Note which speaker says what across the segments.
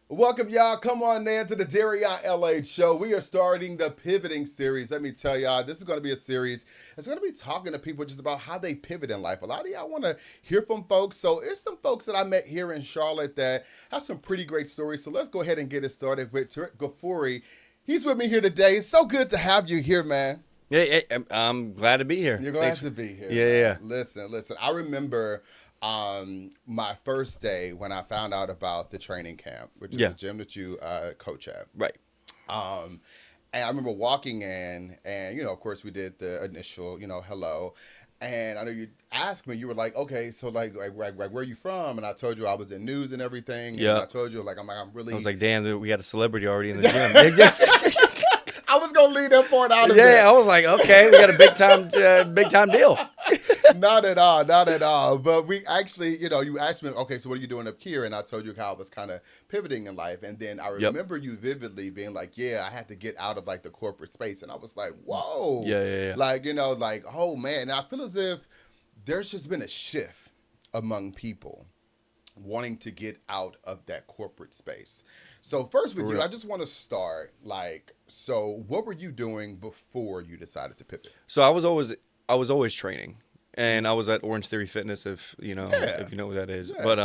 Speaker 1: Welcome, y'all. Come on in to the Darion LA show. We are starting the pivoting series. Let me tell y'all, this is going to be a series that's going to be talking to people just about how they pivot in life. A lot of y'all want to hear from folks. So, there's some folks that I met here in Charlotte that have some pretty great stories. So, let's go ahead and get it started with Tariq Ghafoori. He's with me here today. It's so good to have you here, man.
Speaker 2: Yeah, I'm glad to be here.
Speaker 1: You're glad to be here.
Speaker 2: Yeah.
Speaker 1: Listen. I remember my first day when I found out about the training camp, which is the gym that you coach at.
Speaker 2: Right.
Speaker 1: Um, and I remember walking in, and of course, we did the initial, hello. And I know you asked me, you were like, okay, so like where are you from? And I told you I was in news and everything. And
Speaker 2: Yeah.
Speaker 1: I told you I'm really.
Speaker 2: I was like, damn, we got a celebrity already in the gym.
Speaker 1: I was gonna leave that part out of it.
Speaker 2: Yeah, I was like, okay, we got a big time deal.
Speaker 1: Not at all. But we actually, you asked me, okay, so what are you doing up here? And I told you how I was kind of pivoting in life. And then I remember you vividly being like, yeah, I had to get out of like the corporate space. And I was like, whoa.
Speaker 2: Yeah.
Speaker 1: Like, oh man. And I feel as if there's just been a shift among people wanting to get out of that corporate space. So first with you, I just want to start so what were you doing before you decided to pivot?
Speaker 2: So I was always training, and I was at Orange Theory Fitness, if you know what that is.
Speaker 1: Yeah,
Speaker 2: But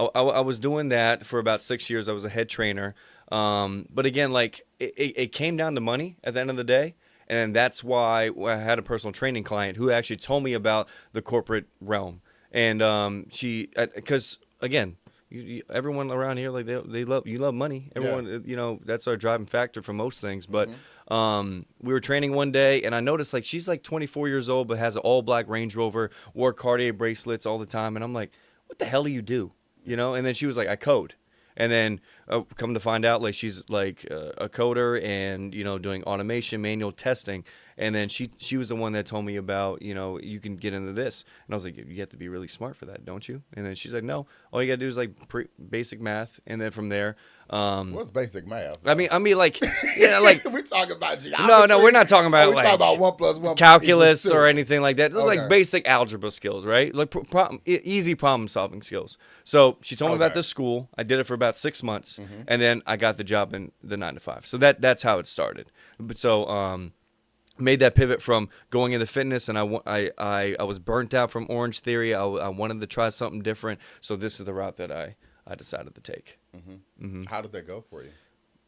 Speaker 2: I was doing that for about 6 years. I was a head trainer. But again, like it came down to money at the end of the day. And that's why I had a personal training client who actually told me about the corporate realm. And because again, everyone around here, like they love money. Everyone, that's our driving factor for most things. But we were training one day, and I noticed like she's like 24 years old, but has an all black Range Rover, wore Cartier bracelets all the time, and I'm like, what the hell do you do? And then she was like, I code. And then come to find out, like she's like a coder and doing automation, manual testing. And then she was the one that told me about you can get into this. And I was like, you have to be really smart for that, don't you? And then she's like, no, all you gotta do is like basic math, and then from there.
Speaker 1: What's basic math?
Speaker 2: I mean, like like
Speaker 1: we talking about geometry.
Speaker 2: No, we're not talking about
Speaker 1: we
Speaker 2: like
Speaker 1: talking about 1 + 1
Speaker 2: calculus
Speaker 1: = 2.
Speaker 2: or anything like that. It was like basic algebra skills, right? Like easy problem solving skills. So she told me about this school. I did it for about 6 months, and then I got the job in the 9 to 5. So that's how it started. But so made that pivot from going into fitness, and I was burnt out from Orange Theory. I wanted to try something different. So this is the route that I decided to take.
Speaker 1: How did that go for you?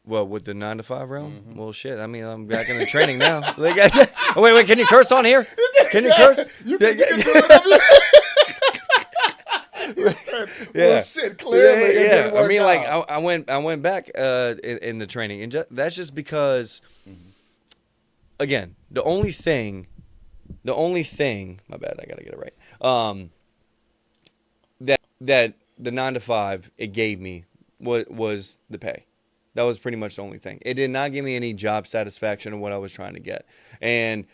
Speaker 2: Well, with the 9 to 5 realm, well, shit. I mean, I'm back in the training now. Like, wait, can you curse on here? Can you curse?
Speaker 1: You can do it. Well, shit, clearly.
Speaker 2: Yeah. I mean, like, I went back in the training, and that's just because, again, the only thing, my bad, I gotta get it right. That the 9 to 5 it gave me was the pay. That was pretty much the only thing. It did not give me any job satisfaction of what I was trying to get. And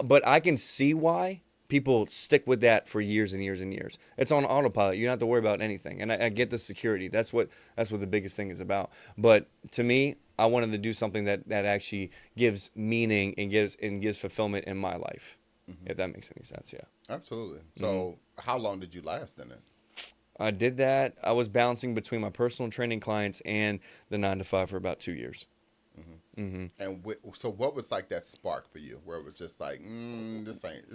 Speaker 2: but I can see why people stick with that for years and years and years. It's on autopilot. You don't have to worry about anything. And I get the security. That's what the biggest thing is about. But to me, I wanted to do something that actually gives meaning and gives fulfillment in my life. If that makes any sense, yeah.
Speaker 1: Absolutely. So how long did you last in it?
Speaker 2: I did that. I was balancing between my personal training clients and the 9 to 5 for about 2 years.
Speaker 1: And so what was like that spark for you, where it was just like, this ain't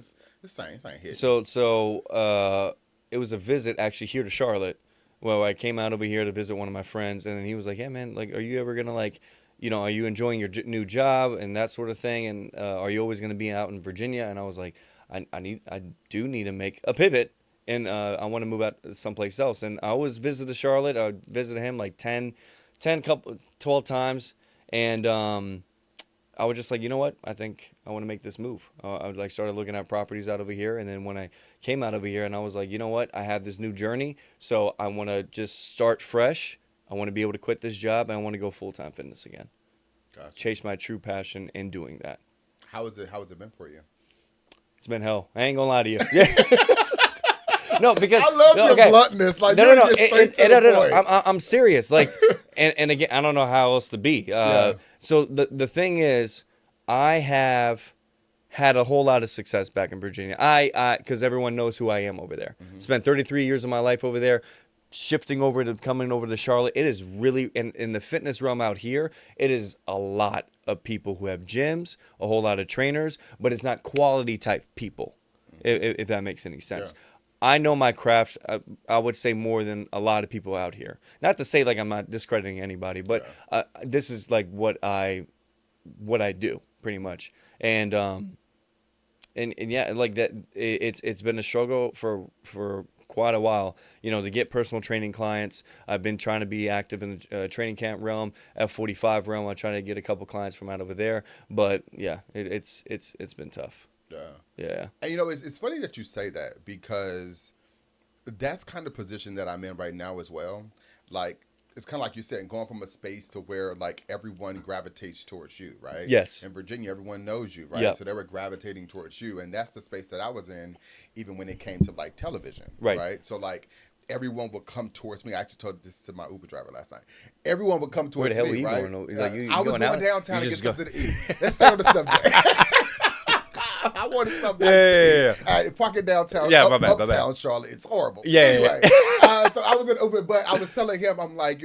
Speaker 1: hitting?
Speaker 2: So it was a visit actually here to Charlotte. Well, I came out over here to visit one of my friends, and then he was like, "Yeah, man, like, are you ever gonna like, are you enjoying your new job and that sort of thing? And are you always gonna be out in Virginia?" And I was like, I do need to make a pivot. And I want to move out someplace else. And I always visited Charlotte. I visited him like 12 times. And I was just like, you know what? I think I want to make this move. I like started looking at properties out over here. And then when I came out over here, and I was like, you know what? I have this new journey. So I want to just start fresh. I want to be able to quit this job. And I want to go full-time fitness again.
Speaker 1: Gotcha.
Speaker 2: Chase my true passion in doing that.
Speaker 1: How has it been for you?
Speaker 2: It's been hell. I ain't going to lie to you. Yeah. No, because
Speaker 1: I love your bluntness. Like,
Speaker 2: no. I'm serious. Like, and again, I don't know how else to be. So the thing is, I have had a whole lot of success back in Virginia. Because everyone knows who I am over there. Spent 33 years of my life over there. shifting over to coming over to Charlotte, it is really in the fitness realm out here, it is a lot of people who have gyms, a whole lot of trainers, but it's not quality type people, if that makes any sense.
Speaker 1: Yeah.
Speaker 2: I know my craft, I would say, more than a lot of people out here. Not to say like I'm not discrediting anybody, but this is like what I do pretty much. And yeah, like that, it's been a struggle for quite a while, to get personal training clients. I've been trying to be active in the training camp realm, F45 realm. I try to get a couple clients from out over there, but yeah, it's been tough.
Speaker 1: Yeah.
Speaker 2: Yeah.
Speaker 1: And it's funny that you say that, because that's kind of position that I'm in right now as well. Like, it's kind of like you said, going from a space to where like everyone gravitates towards you, right?
Speaker 2: Yes.
Speaker 1: In Virginia, everyone knows you, right?
Speaker 2: Yep.
Speaker 1: So they were gravitating towards you, and that's the space that I was in, even when it came to like television,
Speaker 2: Right.
Speaker 1: So like everyone would come towards me. I actually told this to my Uber driver last night. Everyone would come towards
Speaker 2: Where the hell
Speaker 1: me,
Speaker 2: were you
Speaker 1: right?
Speaker 2: going? Like, you
Speaker 1: I was
Speaker 2: going
Speaker 1: going
Speaker 2: out?
Speaker 1: downtown
Speaker 2: You
Speaker 1: to get
Speaker 2: just
Speaker 1: something to eat. Let's stay on the subject. I wanted something.
Speaker 2: Yeah.
Speaker 1: All right, parking downtown.
Speaker 2: Yeah, my bad.
Speaker 1: Uptown Charlotte. It's horrible.
Speaker 2: Yeah.
Speaker 1: Anyway, so I was in Uber, but I was telling him, I'm like,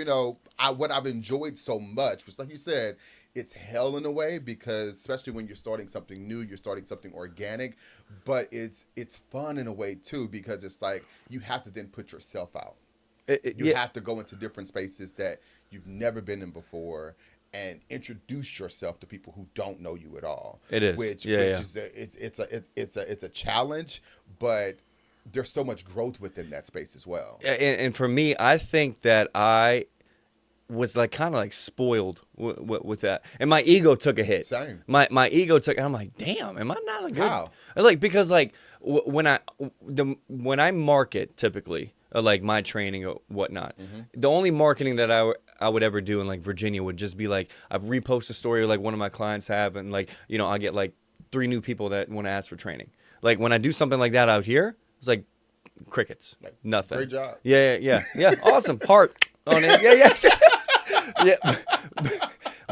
Speaker 1: what I've enjoyed so much was, like you said, it's hell in a way, because especially when you're starting something new, you're starting something organic, but it's fun in a way too, because it's like you have to then put yourself out. You have to go into different spaces that you've never been in before, and introduce yourself to people who don't know you at all.
Speaker 2: It is,
Speaker 1: which
Speaker 2: yeah.
Speaker 1: is it's a challenge, but there's so much growth within that space as well.
Speaker 2: And for me, I think that I was like kind of like spoiled with that, and my ego took a hit.
Speaker 1: Same.
Speaker 2: My ego took. I'm like, damn, am I not a good?
Speaker 1: How?
Speaker 2: Like, because like when I market typically, like my training or whatnot, the only marketing that I would ever do in like Virginia would just be like I repost a story like one of my clients have, and like I get like 3 new people that want to ask for training. Like when I do something like that out here, it's like crickets, like, nothing.
Speaker 1: Great job.
Speaker 2: Yeah. Awesome. Heart on it. Yeah. Yeah.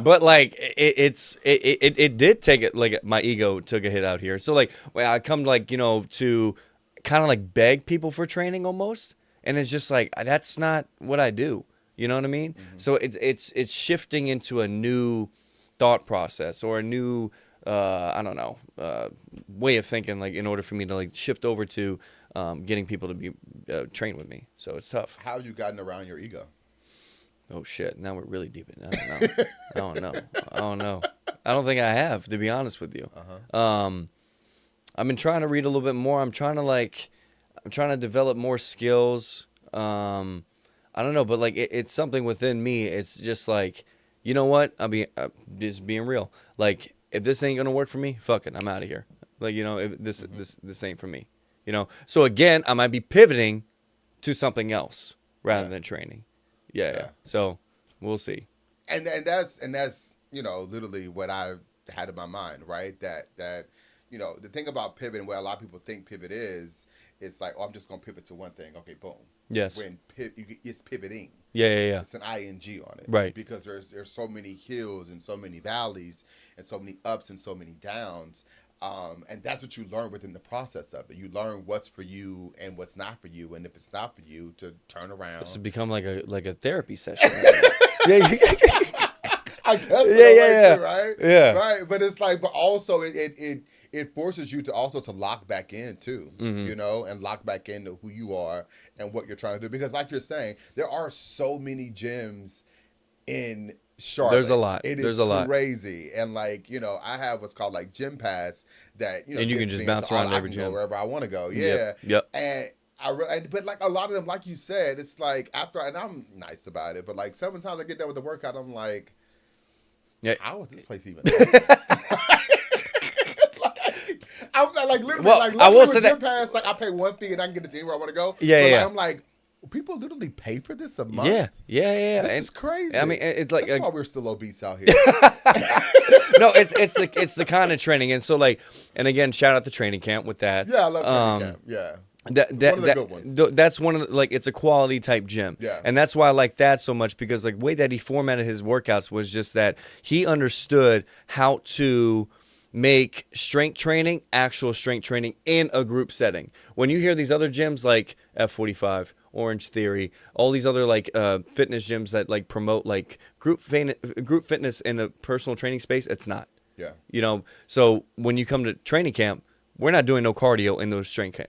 Speaker 2: But like it did take it, like my ego took a hit out here. So like when I come like to kind of like beg people for training almost, and it's just like that's not what I do. You know what I mean? So it's shifting into a new thought process or a new I don't know way of thinking, like in order for me to like shift over to getting people to be trained with me. So it's tough.
Speaker 1: How have you gotten around your ego?
Speaker 2: Oh shit! Now we're really deep in. I don't know. I don't think I have, to be honest with you. I've been trying to read a little bit more. I'm trying to develop more skills. I don't know, but like it's something within me. It's just like, you know what? Just being real. Like if this ain't gonna work for me, fuck it, I'm out of here. Like if this ain't for me. So again, I might be pivoting to something else rather than training. Yeah. So we'll see.
Speaker 1: And that's literally what I had in my mind, right? That the thing about pivot, and what a lot of people think pivot is, it's like, oh, I'm just gonna pivot to one thing. Okay, boom.
Speaker 2: Yes.
Speaker 1: When it's pivoting.
Speaker 2: Yeah.
Speaker 1: It's an ing on it,
Speaker 2: right?
Speaker 1: Because there's so many hills and so many valleys and so many ups and so many downs. And that's what you learn within the process of it. You learn what's for you and what's not for you, and if it's not for you, to turn around.
Speaker 2: It's become like a therapy session.
Speaker 1: I guess right?
Speaker 2: Yeah.
Speaker 1: Right. But it's like, but also it forces you to also to lock back in too, and lock back into who you are and what you're trying to do. Because like you're saying, there are so many gyms in Charlotte.
Speaker 2: There's a lot.
Speaker 1: There's a lot. Crazy. And like, I have what's called like Gym Pass that,
Speaker 2: and you can just bounce around every gym
Speaker 1: wherever I want to go. Yeah.
Speaker 2: Yep.
Speaker 1: And but like a lot of them, like you said, it's like and I'm nice about it, but like sometimes I get done with the workout, I'm like, how is this place even? I'm like literally
Speaker 2: I will say
Speaker 1: Gym Pass, like I pay one fee and I can get to anywhere I want to go.
Speaker 2: Yeah.
Speaker 1: Like, I'm like, people literally pay for this a month.
Speaker 2: Yeah.
Speaker 1: This is crazy.
Speaker 2: I mean, it's like
Speaker 1: that's why we're still obese out here.
Speaker 2: No, it's the kind of training, and so like, and again, shout out the training camp with that.
Speaker 1: Yeah, I love training camp. Yeah.
Speaker 2: One of the good ones. That's one of the, like, it's a quality type gym.
Speaker 1: Yeah.
Speaker 2: And that's why I like that so much, because like the way that he formatted his workouts was just that he understood how to make strength training actual strength training in a group setting. When you hear these other gyms like F45 Orange Theory, all these other like fitness gyms that like promote like group fitness in a personal training space. It's not.
Speaker 1: Yeah.
Speaker 2: You know, so when you come to training camp, we're not doing no cardio in those strength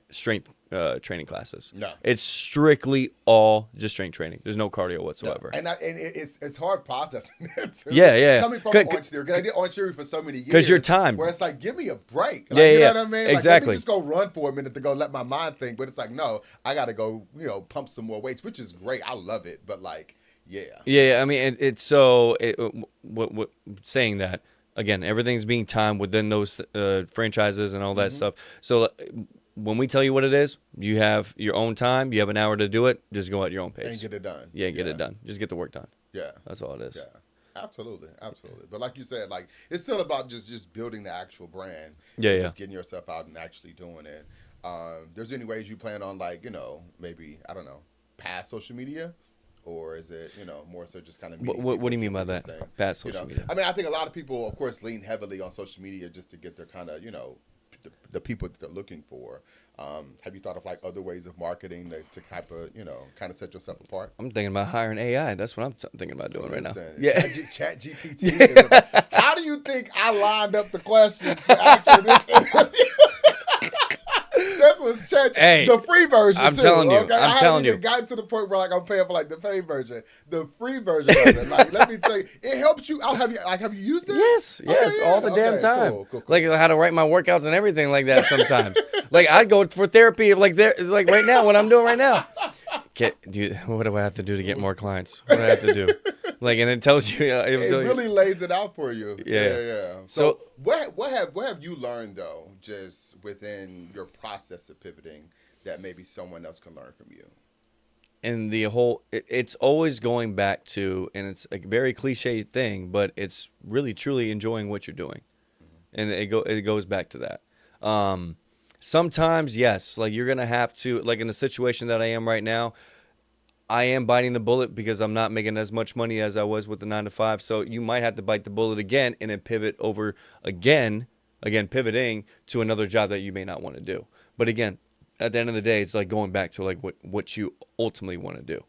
Speaker 2: training classes.
Speaker 1: No.
Speaker 2: It's strictly all just strength training. There's no cardio whatsoever.
Speaker 1: And it's hard processing that too.
Speaker 2: Yeah.
Speaker 1: Coming from Orange Theory, because I did Orange Theory for so many years.
Speaker 2: Because your time.
Speaker 1: Where it's like, give me a break. Like,
Speaker 2: Yeah,
Speaker 1: you know
Speaker 2: yeah,
Speaker 1: what I mean?
Speaker 2: exactly.
Speaker 1: Like, let me just go run for a minute to go let my mind think. But it's like, no, I got to go, pump some more weights, which is great. I love it. But like, yeah.
Speaker 2: Yeah, I mean, saying that, again, everything's being timed within those franchises and all that stuff. So when we tell you what it is, you have your own time. You have an hour to do it. Just go at your own pace.
Speaker 1: And get it done.
Speaker 2: Yeah, get it done. Just get the work done.
Speaker 1: Yeah.
Speaker 2: That's all it is.
Speaker 1: Yeah. Absolutely. But like you said, like it's still about just building the actual brand.
Speaker 2: Yeah.
Speaker 1: Just getting yourself out and actually doing it. There's any ways you plan on like, maybe, I don't know, past social media? Or is it, more so just kind of...
Speaker 2: What do you mean by that? Past social media?
Speaker 1: I mean, I think a lot of people, of course, lean heavily on social media just to get their kind of, the people that they're looking for. Have you thought of like other ways of marketing to type of, kind of set yourself apart?
Speaker 2: I'm thinking about hiring AI. That's what I'm thinking about doing right now.
Speaker 1: Yeah. Chat GPT. How do you think I lined up the questions for actually this interview? That's what's chat. The free version.
Speaker 2: I'm
Speaker 1: too,
Speaker 2: telling you.
Speaker 1: Okay?
Speaker 2: I'm telling you.
Speaker 1: I haven't even gotten to the point where like I'm paying for like the paid version. The free version of it. Like, let me tell you, it helps you out. Have you used it?
Speaker 2: Yes, all the damn time.
Speaker 1: Cool.
Speaker 2: Like how to write my workouts and everything like that sometimes. Like I go for therapy like right now, what I'm doing right now. What do I have to do to get more clients? What do I have to do? Like, and it tells you.
Speaker 1: It really lays it out for you.
Speaker 2: Yeah.
Speaker 1: So what have you learned though, just within your process of pivoting, that maybe someone else can learn from you?
Speaker 2: And it's always going back to, and it's a very cliche thing, but it's really truly enjoying what you're doing, and it goes back to that. Sometimes, yes, like you're gonna have to, like in the situation that I am right now, I am biting the bullet because I'm not making as much money as I was with the 9-to-5. So you might have to bite the bullet again and then pivot over again, pivoting to another job that you may not want to do. But again, at the end of the day, it's like going back to like what you ultimately want to do.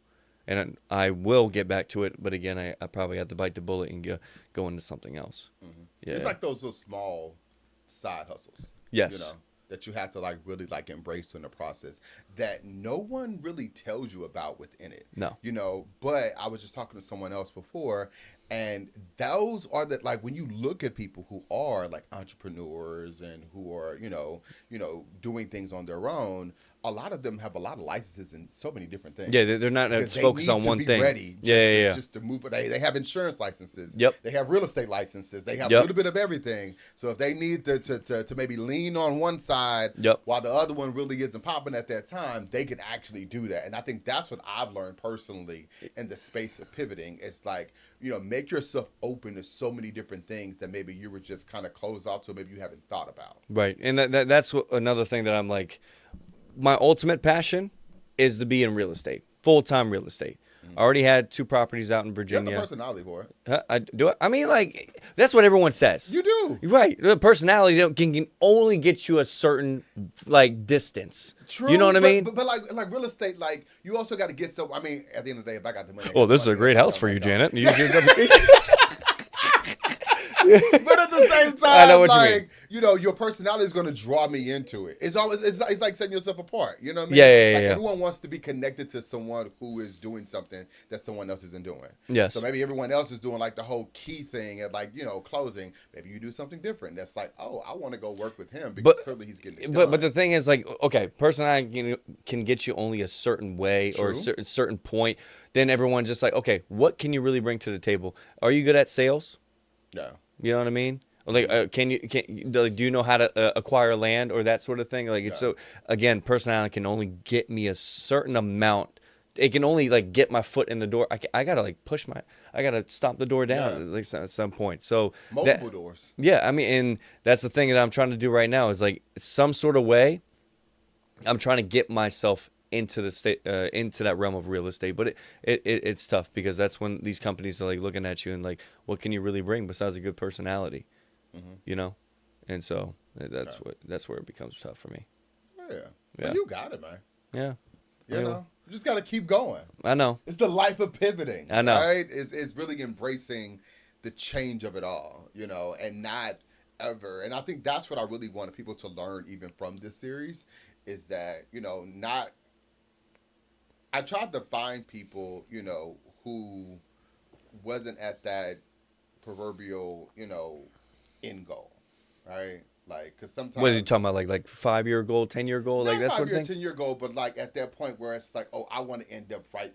Speaker 2: And I will get back to it, but again, I probably have to bite the bullet and go into something else.
Speaker 1: Mm-hmm.
Speaker 2: Yeah.
Speaker 1: It's like those little small side hustles.
Speaker 2: Yes.
Speaker 1: That you have to like really like embrace in the process that no one really tells you about within it.
Speaker 2: No.
Speaker 1: But I was just talking to someone else before, and those are that, like, when you look at people who are like entrepreneurs and who are, doing things on their own, a lot of them have a lot of licenses in so many different things.
Speaker 2: Yeah, they're not focused on one thing.
Speaker 1: Ready just to move. They have insurance licenses.
Speaker 2: Yep.
Speaker 1: They have real estate licenses. They have a little bit of everything. So if they need to maybe lean on one side while the other one really isn't popping at that time, they can actually do that. And I think that's what I've learned personally in the space of pivoting. It's like, make yourself open to so many different things that maybe you were just kind of closed off to, maybe you haven't thought about.
Speaker 2: Right. And that's another thing that I'm like, my ultimate passion is to be in real estate, full-time real estate. I already had 2 properties out in Virginia.
Speaker 1: You have the personality for it.
Speaker 2: I do it. I mean, like, that's what everyone says.
Speaker 1: You do.
Speaker 2: Right. The personality can only get you a certain, like, distance.
Speaker 1: True.
Speaker 2: You know what I mean?
Speaker 1: But like real estate, like, you also got to get so, I mean, at the end of the day, if I got the money.
Speaker 2: Well, this is a great house for you, Janet. You should
Speaker 1: But at the same time,
Speaker 2: I know what you mean.
Speaker 1: Your personality is going to draw me into it. It's always it's like setting yourself apart. You know what I mean?
Speaker 2: Yeah.
Speaker 1: Everyone wants to be connected to someone who is doing something that someone else isn't doing.
Speaker 2: Yes.
Speaker 1: So maybe everyone else is doing like the whole key thing at like closing. Maybe you do something different. That's like, oh, I want to go work with him because clearly he's getting it done.
Speaker 2: But the thing is, like, okay, personality can get you only a certain way. True. Or a certain point. Then everyone's just like, okay, what can you really bring to the table? Are you good at sales?
Speaker 1: Yeah.
Speaker 2: You know what I mean? Like, do you know how to acquire land or that sort of thing? Like, it's so, again, personality can only get me a certain amount. It can only like get my foot in the door. I gotta like I gotta stomp the door down at some point. So
Speaker 1: multiple doors.
Speaker 2: Yeah, I mean, and that's the thing that I'm trying to do right now is like some sort of way. I'm trying to get myself into that realm of real estate, but it's tough because that's when these companies are like looking at you and like, what can you really bring besides a good personality, and so that's where it becomes tough for me.
Speaker 1: Yeah. Well, you got it, man.
Speaker 2: Yeah.
Speaker 1: You just got to keep going.
Speaker 2: I know.
Speaker 1: It's the life of pivoting.
Speaker 2: I know.
Speaker 1: Right? It's really embracing the change of it all, and not ever. And I think that's what I really wanted people to learn even from this series is that, not. I tried to find people, who wasn't at that proverbial, end goal, right? Like, because sometimes.
Speaker 2: What are you talking about? Like 5-year goal, 10-year goal, like that sort of thing?
Speaker 1: 10-year goal, but like at that point where it's like, oh, I want to end up right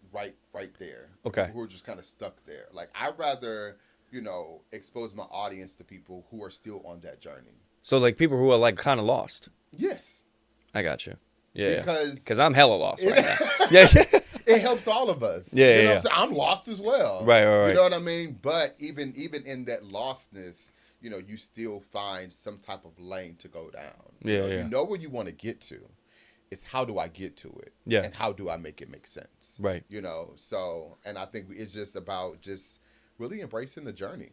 Speaker 1: there.
Speaker 2: Okay.
Speaker 1: Who are just kind of stuck there. Like, I'd rather, expose my audience to people who are still on that journey.
Speaker 2: So like people who are like kind of lost.
Speaker 1: Yes.
Speaker 2: I got you. Yeah.
Speaker 1: Because
Speaker 2: I'm hella lost right now. Yeah.
Speaker 1: It helps all of us.
Speaker 2: Yeah,
Speaker 1: you know what I'm saying? I'm lost as well.
Speaker 2: Right.
Speaker 1: You know what I mean? But even in that lostness, you still find some type of lane to go down. You know where you want to get to. It's how do I get to it?
Speaker 2: Yeah.
Speaker 1: And how do I make it make sense?
Speaker 2: Right.
Speaker 1: So, and I think it's just about just really embracing the journey.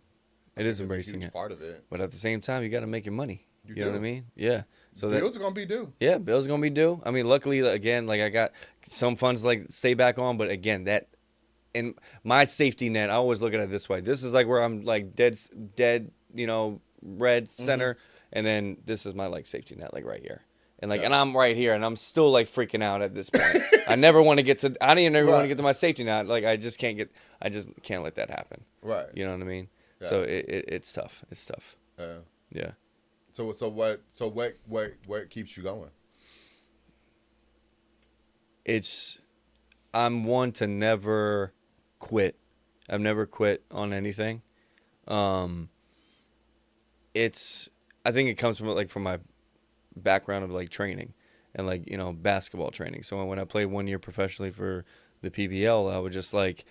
Speaker 2: It is embracing
Speaker 1: a huge
Speaker 2: it.
Speaker 1: part of it.
Speaker 2: But at the same time, you got to make your money. You know what I mean? Yeah. So
Speaker 1: bills are gonna be due.
Speaker 2: Yeah, bills are gonna be due. I mean, luckily, again, like I got some funds like stay back on, but again, that and my safety net, I always look at it this way. This is like where I'm like dead, red center, and then this is my like safety net, like right here, and like and I'm right here, and I'm still like freaking out at this point. I never want to get to. I don't even ever want to get to my safety net. Like I just can't let that happen.
Speaker 1: Right.
Speaker 2: You know what I mean?
Speaker 1: Yeah.
Speaker 2: So it's tough. It's tough. Yeah.
Speaker 1: So what keeps you going?
Speaker 2: I'm one to never quit. I've never quit on anything. I think it comes from my background of like training and like, basketball training. So when I played 1 year professionally for the PBL, I would just like,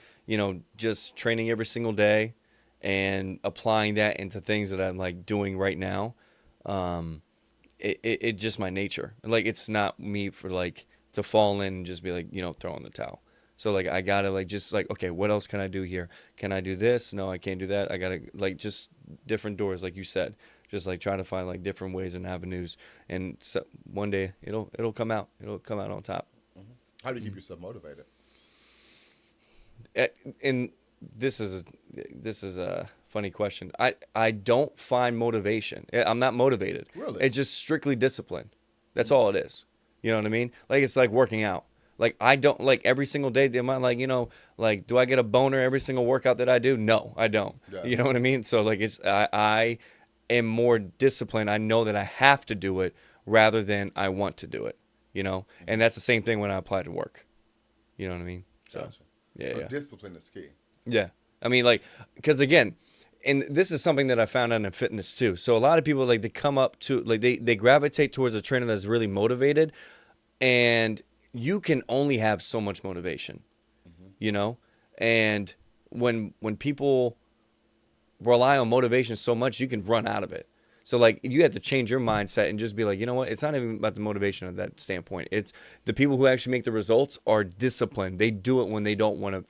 Speaker 2: just training every single day and applying that into things that I'm like doing right now. It just my nature. Like, it's not me for like to fall in and just be like, throw in the towel. So like, I gotta like, just like, okay, what else can I do here? Can I do this? No, I can't do that. I gotta like, just different doors. Like you said, just like trying to find like different ways and avenues. And so one day it'll come out. It'll come out on top.
Speaker 1: Mm-hmm. How do you keep yourself motivated?
Speaker 2: And this is a funny question. I don't find motivation. I'm not motivated.
Speaker 1: Really?
Speaker 2: It's just strictly discipline. That's all it is. You know what I mean? Like, it's like working out. Like, I don't like every single day. Am I like, like, do I get a boner every single workout that I do? No, I don't.
Speaker 1: Yeah.
Speaker 2: You know what I mean? So like, I am more disciplined. I know that I have to do it rather than I want to do it. And that's the same thing when I apply to work. You know what I mean? So
Speaker 1: Gotcha.
Speaker 2: yeah.
Speaker 1: Discipline is key.
Speaker 2: Yeah. I mean, like, because again, and this is something that I found out in fitness too. So a lot of people, like, they come up to, like, they gravitate towards a trainer that's really motivated, and you can only have so much motivation, and when people rely on motivation so much, you can run out of it. So like, you have to change your mindset and just be like, you know what? It's not even about the motivation of that standpoint. It's the people who actually make the results are disciplined. They do it when they don't want to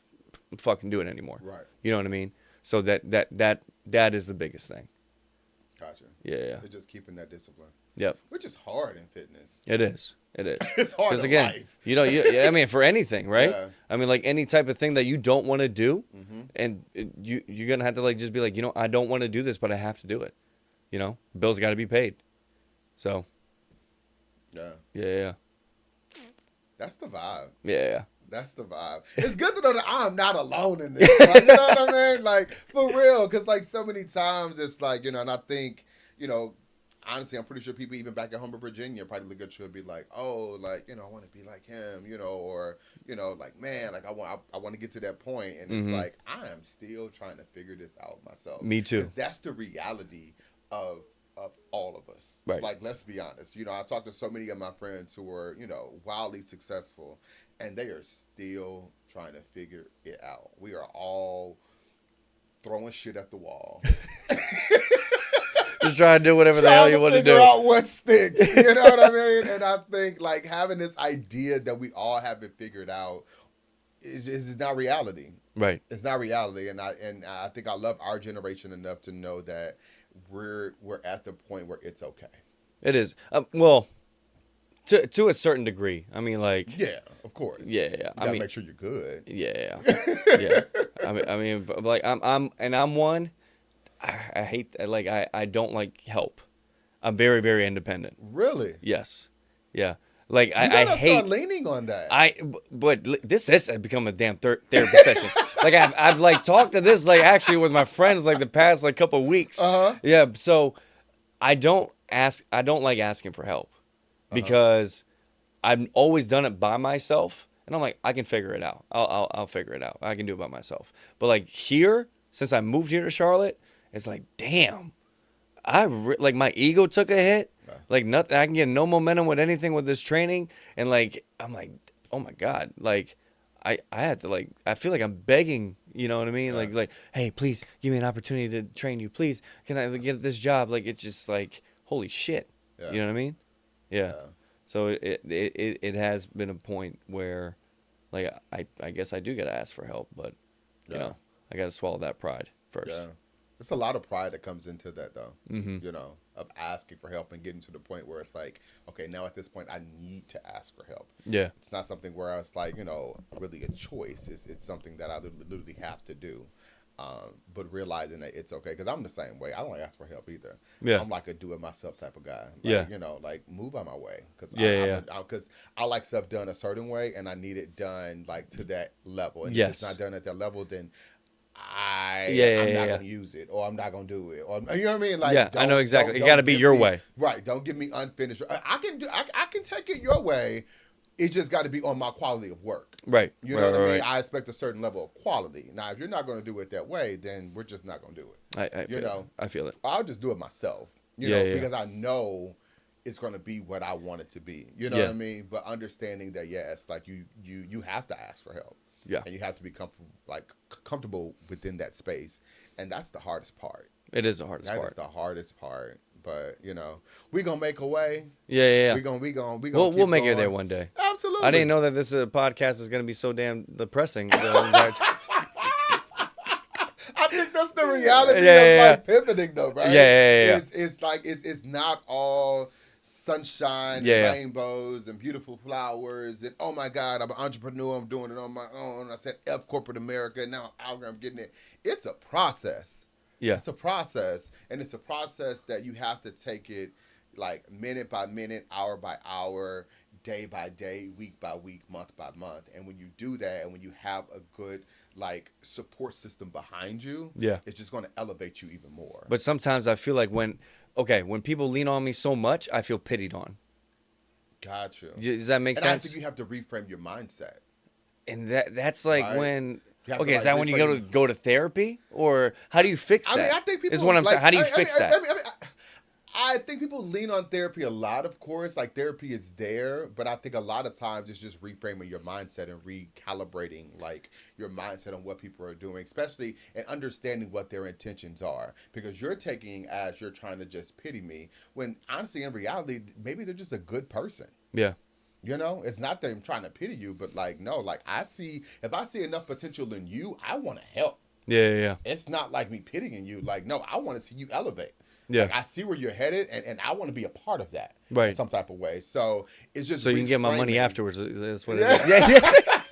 Speaker 2: fucking do it anymore.
Speaker 1: Right.
Speaker 2: You know what I mean? So that is the biggest thing.
Speaker 1: Gotcha.
Speaker 2: Yeah.
Speaker 1: They're just keeping that discipline.
Speaker 2: Yep.
Speaker 1: Which is hard in fitness.
Speaker 2: It is.
Speaker 1: It's hard in
Speaker 2: again,
Speaker 1: life.
Speaker 2: I mean, for anything, right?
Speaker 1: Yeah.
Speaker 2: I mean, like any type of thing that you don't want to do,
Speaker 1: Mm-hmm.
Speaker 2: and you're gonna have to like just be like, I don't want to do this, but I have to do it. Bills got to be paid. So.
Speaker 1: Yeah.
Speaker 2: Yeah.
Speaker 1: That's the vibe.
Speaker 2: Yeah.
Speaker 1: That's the vibe. It's good to know that I'm not alone in this. Like, you know what I mean? Like, for real. Because, like, so many times it's like, and I think, honestly, I'm pretty sure people even back at home in Virginia probably look at you and be like, oh, like, I want to be like him, or, like, man, like, I want to get to that point. And it's like, I am still trying to figure this out myself.
Speaker 2: Me too.
Speaker 1: Because that's the reality of all of us.
Speaker 2: Right.
Speaker 1: Like, let's be honest. I talked to so many of my friends who are, wildly successful, and they are still trying to figure it out. We are all throwing shit at the wall.
Speaker 2: Just try to do whatever the hell you want to do.
Speaker 1: Figure out what sticks. You know what I mean? And I think like having this idea that we all have it figured out is not reality.
Speaker 2: Right.
Speaker 1: It's not reality. And I think I love our generation enough to know that we're at the point where it's okay.
Speaker 2: It is. Well, To a certain degree. I mean, like,
Speaker 1: Yeah, of course.
Speaker 2: yeah.
Speaker 1: You
Speaker 2: I
Speaker 1: gotta
Speaker 2: mean,
Speaker 1: make sure you're good.
Speaker 2: yeah, yeah. I mean, but, like, I'm one. I hate, like, I don't like help. I'm very, very independent.
Speaker 1: Really?
Speaker 2: Yes, yeah. Like,
Speaker 1: You
Speaker 2: I
Speaker 1: gotta start
Speaker 2: hate.
Speaker 1: leaning on that.
Speaker 2: But this has become a damn therapy session. Like, I've like talked to this, like, actually with my friends, like, the past like couple of weeks.
Speaker 1: Uh-huh.
Speaker 2: Yeah. So I don't like asking for help
Speaker 1: Uh-huh.
Speaker 2: because I've always done it by myself, and I'm like, I can figure it out. I'll figure it out. I can do it by myself. But like here, since I moved here to Charlotte, it's like, damn, like my ego took a hit.
Speaker 1: Yeah.
Speaker 2: Like nothing, I can get no momentum with anything with this training, and like I'm like, oh my god, like I had to, like, I feel like I'm begging. You know what I mean?
Speaker 1: Yeah.
Speaker 2: Like, hey, please give me an opportunity to train you. Please, can I get this job? Like, it's just like, holy shit.
Speaker 1: Yeah.
Speaker 2: You know what I mean? Yeah.
Speaker 1: Yeah.
Speaker 2: So it has been a point where, like, I guess I do gotta ask for help, but you
Speaker 1: Yeah.
Speaker 2: know, I gotta swallow that pride first.
Speaker 1: Yeah. There's a lot of pride that comes into that, though.
Speaker 2: Mm-hmm.
Speaker 1: You know, of asking for help and getting to the point where it's like, okay, now at this point, I need to ask for help.
Speaker 2: Yeah.
Speaker 1: It's not something where it's like, really a choice. It's something that I literally have to do. But realizing that it's okay, because I'm the same way. I don't ask for help either.
Speaker 2: Yeah.
Speaker 1: I'm like a do it myself type of guy. Like,
Speaker 2: Yeah.
Speaker 1: like move on my way, because
Speaker 2: Yeah.
Speaker 1: because I like stuff done a certain way, and I need it done like to that level. And if
Speaker 2: Yes.
Speaker 1: it's not done at that level, then
Speaker 2: Yeah,
Speaker 1: I'm not
Speaker 2: yeah.
Speaker 1: gonna use it, or I'm not gonna do it, or you know what I mean? Like,
Speaker 2: Yeah, I know exactly. It
Speaker 1: don't
Speaker 2: gotta be
Speaker 1: give
Speaker 2: your
Speaker 1: me-
Speaker 2: way.
Speaker 1: right? Don't give me unfinished. I can take it your way. It just got to be on my quality of work.
Speaker 2: Right.
Speaker 1: You know
Speaker 2: right,
Speaker 1: what I mean?
Speaker 2: right.
Speaker 1: I expect a certain level of quality. Now, if you're not going to do it that way, then we're just not going to do it.
Speaker 2: I feel it.
Speaker 1: I'll just do it myself.
Speaker 2: Yeah.
Speaker 1: Because I know it's going to be what I want it to be. You know
Speaker 2: Yeah.
Speaker 1: what I mean? But understanding that, yes, like you have to ask for help.
Speaker 2: Yeah.
Speaker 1: And you have to be comfortable within that space, and that's the hardest part.
Speaker 2: It is the hardest
Speaker 1: That
Speaker 2: part.
Speaker 1: is the hardest part. But we're gonna make a way.
Speaker 2: Yeah.
Speaker 1: We're gonna
Speaker 2: We'll make it there one day.
Speaker 1: Absolutely.
Speaker 2: I didn't know that this podcast is gonna be so damn depressing. That-
Speaker 1: I think that's the reality
Speaker 2: Yeah.
Speaker 1: of pivoting, though, right?
Speaker 2: Yeah.
Speaker 1: It's like it's not all sunshine,
Speaker 2: Yeah.
Speaker 1: and rainbows, and beautiful flowers, and oh my God, I'm an entrepreneur. I'm doing it on my own. I said F corporate America. Now I'm getting it. It's a process.
Speaker 2: Yeah.
Speaker 1: It's a process, and it's a process that you have to take it like minute by minute, hour by hour, day by day, week by week, month by month. And when you do that, and when you have a good support system behind you,
Speaker 2: Yeah.
Speaker 1: it's just going to elevate you even more.
Speaker 2: But sometimes I feel like when people lean on me so much, I feel pitied on.
Speaker 1: Got you.
Speaker 2: Does that make
Speaker 1: And I
Speaker 2: sense?
Speaker 1: think you have to reframe your mindset.
Speaker 2: And that's like
Speaker 1: Right.
Speaker 2: when.
Speaker 1: You have to,
Speaker 2: Okay, is that when you go to therapy, or how do you fix that?
Speaker 1: I think people
Speaker 2: is what I'm saying. How do you fix that?
Speaker 1: I think people lean on therapy a lot, of course. Like, therapy is there, but I think a lot of times it's just reframing your mindset and recalibrating, your mindset on what people are doing, especially and understanding what their intentions are. Because you're taking as you're trying to just pity me, when honestly, in reality, maybe they're just a good person.
Speaker 2: Yeah.
Speaker 1: It's not that I'm trying to pity you, but no, if I see enough potential in you, I want to help.
Speaker 2: Yeah.
Speaker 1: It's not like me pitying you. No, I want to see you elevate.
Speaker 2: Yeah.
Speaker 1: I see where you're headed, and I want to be a part of that.
Speaker 2: Right.
Speaker 1: In some type of way. So it's just
Speaker 2: So you can get my money
Speaker 1: reframing.
Speaker 2: afterwards. That's what it is. Yeah.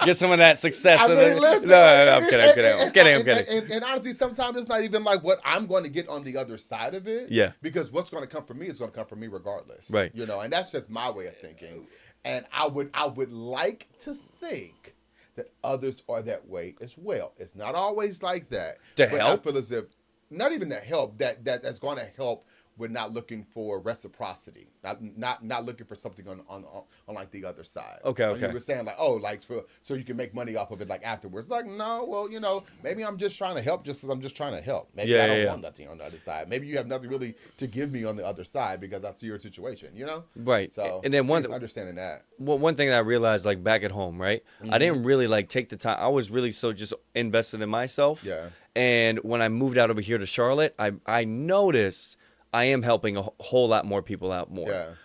Speaker 2: Get some of that success.
Speaker 1: I mean, listen.
Speaker 2: No, I'm kidding.
Speaker 1: And honestly, sometimes it's not even like what I'm going to get on the other side of it.
Speaker 2: Yeah.
Speaker 1: Because what's going to come from me is going to come from me regardless.
Speaker 2: Right.
Speaker 1: And that's just my way of thinking. And I would like to think that others are that way as well. It's not always like that.
Speaker 2: To
Speaker 1: but
Speaker 2: help?
Speaker 1: I feel as if not even to help. That's going to help. We're not looking for reciprocity, not looking for something on like the other side.
Speaker 2: Okay.
Speaker 1: You were saying so you can make money off of it afterwards. No, well, maybe I'm just trying to help just because I'm just trying to help. Maybe I don't want nothing on the other side. Maybe you have nothing really to give me on the other side because I see your situation.
Speaker 2: Right.
Speaker 1: So
Speaker 2: and then
Speaker 1: understanding that.
Speaker 2: One thing that I realized back at home, right?
Speaker 1: Mm-hmm.
Speaker 2: I didn't really take the time. I was really so just invested in myself.
Speaker 1: Yeah.
Speaker 2: And when I moved out over here to Charlotte, I noticed I am helping a whole lot more people out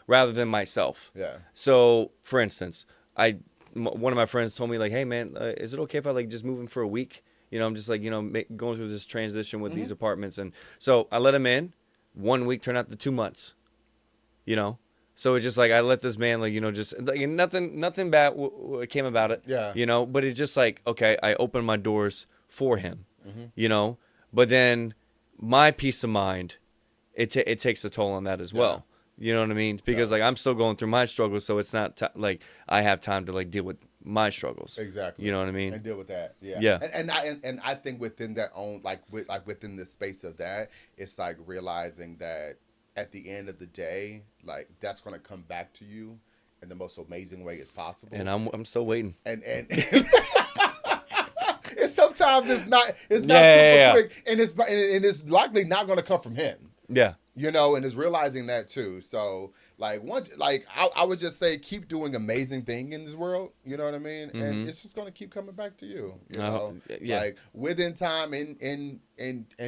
Speaker 2: rather than myself.
Speaker 1: Yeah.
Speaker 2: So, for instance, one of my friends told me hey man, is it okay if I just move in for a week? I'm just going through this transition with these apartments, and so I let him in. 1 week turned out to 2 months. So it's just like I let this man, like, just like, nothing bad came about it.
Speaker 1: Yeah.
Speaker 2: But it's just like, okay, I opened my doors for him.
Speaker 1: Mm-hmm.
Speaker 2: But then my peace of mind, it takes a toll on that as well. You know what I mean? Because like I'm still going through my struggles, so it's not like I have time to like deal with my struggles.
Speaker 1: Exactly.
Speaker 2: You know what I mean?
Speaker 1: And deal with that. Yeah.
Speaker 2: Yeah.
Speaker 1: And I think within that own within the space of that, it's like realizing that at the end of the day, like that's gonna come back to you in the most amazing way as possible.
Speaker 2: And I'm still waiting.
Speaker 1: And it's sometimes it's not
Speaker 2: Yeah,
Speaker 1: super quick, and it's likely not gonna come from him.
Speaker 2: Yeah.
Speaker 1: And is realizing that too. So like once, like I would just say, keep doing amazing thing in this world. You know what I mean?
Speaker 2: Mm-hmm.
Speaker 1: And it's just gonna keep coming back to you.
Speaker 2: Yeah.
Speaker 1: Like within time, in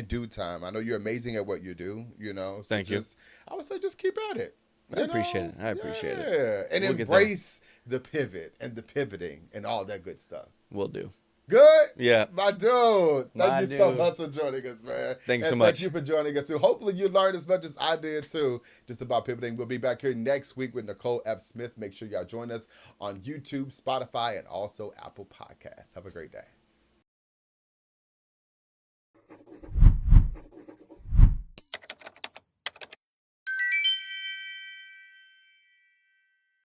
Speaker 1: due time. I know you're amazing at what you do. So
Speaker 2: Thank you.
Speaker 1: I would say just keep at it.
Speaker 2: I appreciate it. I appreciate it.
Speaker 1: Yeah, and
Speaker 2: We'll get
Speaker 1: embrace the pivot and the pivoting and all that good stuff.
Speaker 2: Will do.
Speaker 1: Good?
Speaker 2: Yeah.
Speaker 1: My dude. Thank you so
Speaker 2: dude.
Speaker 1: much for joining us, man.
Speaker 2: Thanks so
Speaker 1: And
Speaker 2: much.
Speaker 1: Thank you for joining us, too. Hopefully you learned as much as I did, too, just about pivoting. We'll be back here next week with Nicole F. Smith. Make sure y'all join us on YouTube, Spotify, and also Apple Podcasts. Have a great day.